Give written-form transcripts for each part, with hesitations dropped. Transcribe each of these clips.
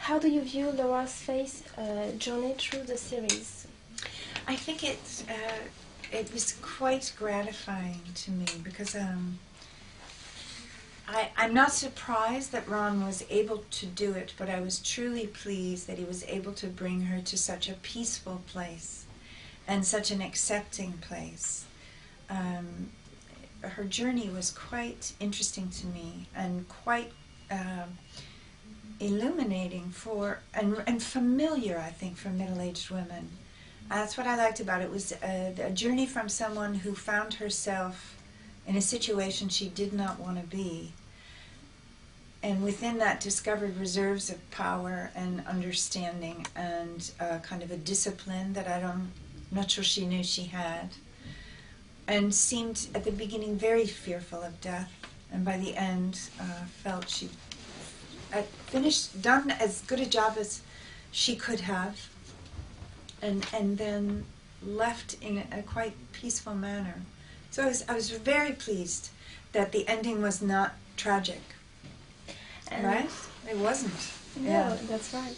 How do you view Laura's Faith journey through the series? I think it was quite gratifying to me because I'm not surprised that Ron was able to do it, but I was truly pleased that he was able to bring her to such a peaceful place and such an accepting place. Her journey was quite interesting to me and quite illuminating and familiar, I think, for middle-aged women. That's what I liked about it. It was a journey from someone who found herself in a situation she did not want to be, and within that discovered reserves of power and understanding and kind of a discipline that I'm not sure she knew she had, and seemed at the beginning very fearful of death, and by the end felt she had done as good a job as she could have, and then left in a quite peaceful manner. So I was very pleased that the ending was not tragic. Right? It wasn't. No, yeah. That's right.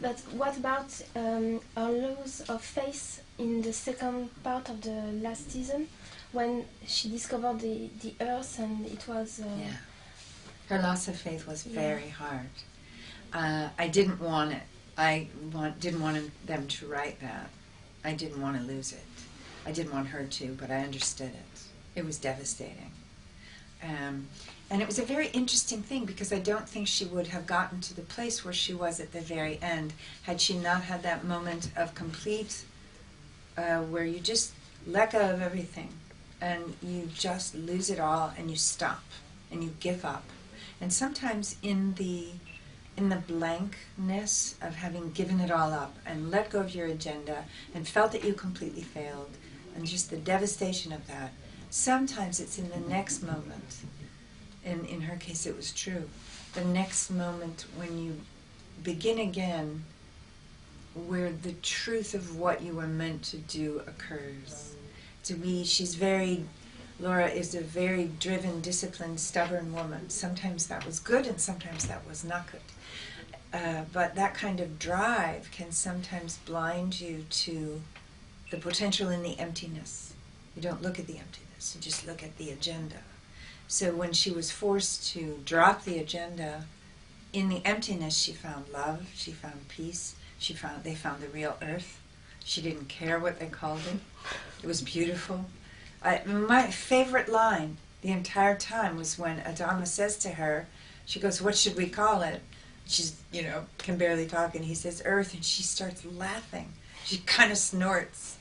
But what about her loss of faith in the second part of the last season, when she discovered the Earth and it was... yeah. Her loss of faith was very hard. I didn't want it. Didn't want them to write that. I didn't want to lose it. I didn't want her to, but I understood it. It was devastating. And it was a very interesting thing because I don't think she would have gotten to the place where she was at the very end had she not had that moment of complete, where you just let go of everything and you just lose it all and you stop and you give up. And sometimes in the blankness of having given it all up and let go of your agenda and felt that you completely failed and just the devastation of that, sometimes it's in the next moment, and in her case it was true, the next moment when you begin again where the truth of what you were meant to do occurs. Laura is a very driven, disciplined, stubborn woman. Sometimes that was good and sometimes that was not good. But that kind of drive can sometimes blind you to the potential in the emptiness. You don't look at the emptiness, you just look at the agenda. So when she was forced to drop the agenda, in the emptiness she found love, she found peace, they found the real earth. She didn't care what they called it. It was beautiful. My favorite line the entire time was when Adama says to her, she goes, "What should we call it?" She's, can barely talk, and he says, "Earth," and she starts laughing. She kind of snorts.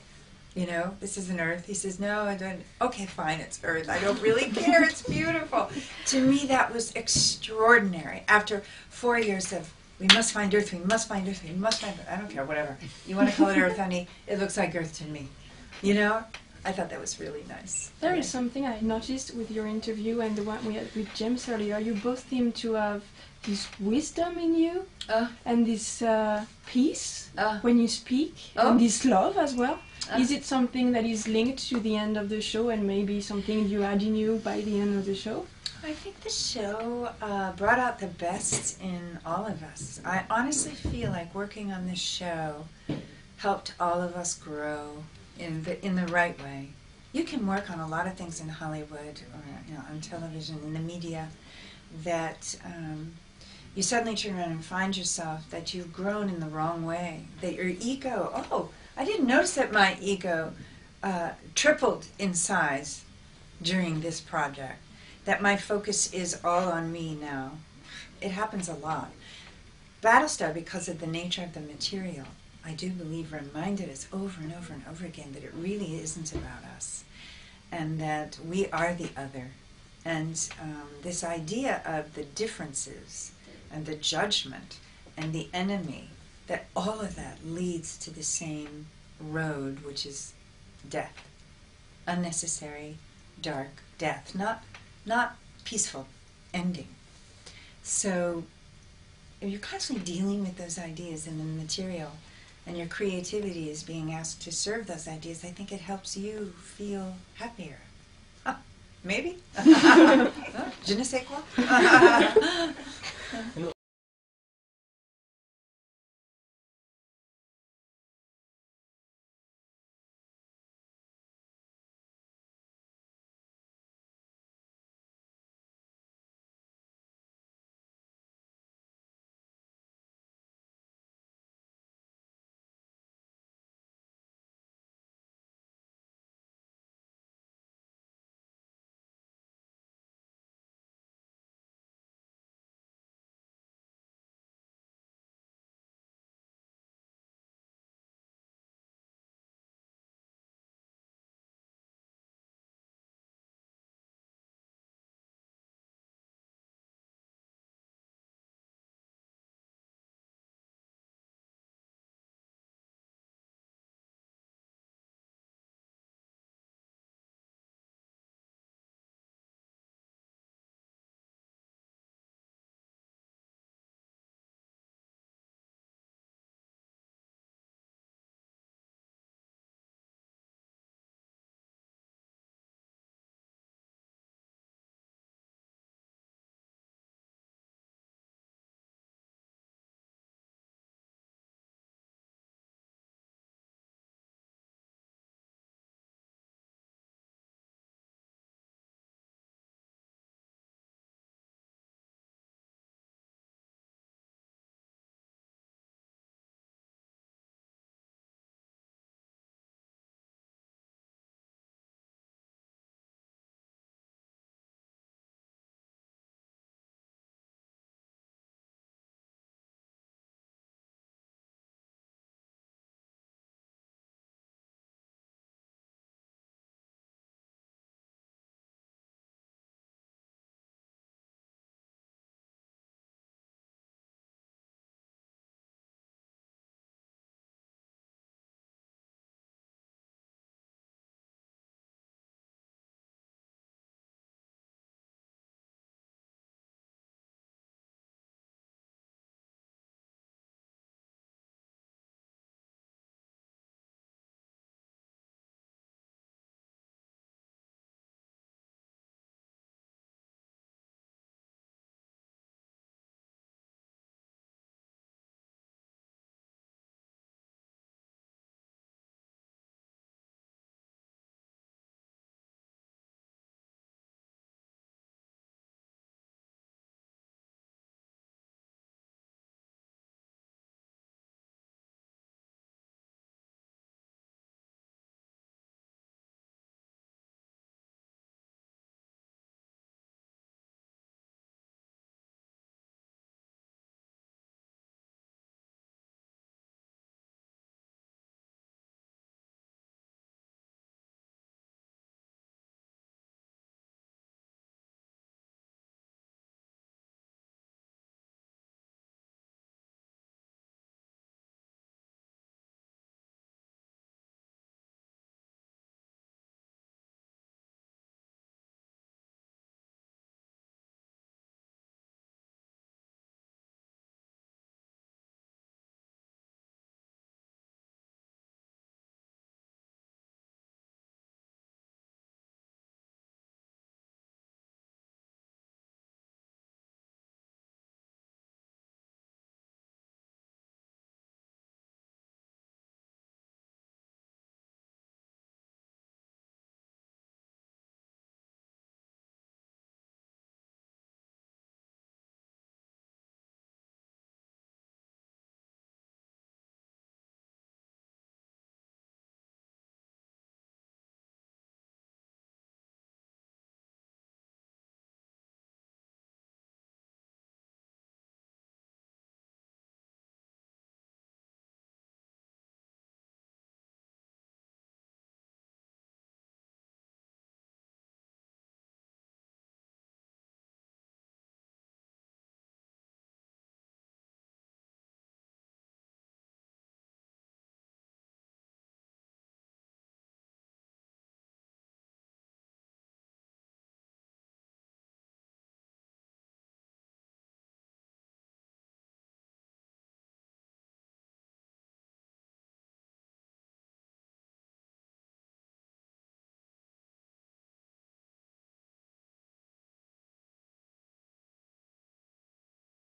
This isn't Earth. He says, "No, I don't." "Okay, fine, it's Earth. I don't really care. It's beautiful." To me, that was extraordinary. After 4 years of, we must find Earth, we must find Earth, we must find Earth. I don't care, whatever. You want to call it Earth, honey? It looks like Earth to me. I thought that was really nice. There is something I noticed with your interview and the one we had with James earlier. You both seem to have this wisdom in you and this peace when you speak, and this love as well. Is it something that is linked to the end of the show and maybe something you had in you by the end of the show? I think the show brought out the best in all of us. I honestly feel like working on this show helped all of us grow in the right way. You can work on a lot of things in Hollywood or on television, in the media, that you suddenly turn around and find yourself that you've grown in the wrong way, that your ego, I didn't notice that my ego tripled in size during this project, that my focus is all on me now. It happens a lot. Battlestar, because of the nature of the material, I do believe reminded us over and over and over again that it really isn't about us, and that we are the other. And this idea of the differences and the judgment and the enemy, that all of that leads to the same road, which is death. Unnecessary, dark death, not peaceful ending. So if you're constantly dealing with those ideas in the material, and your creativity is being asked to serve those ideas, I think it helps you feel happier. Maybe? Je ne sais quoi.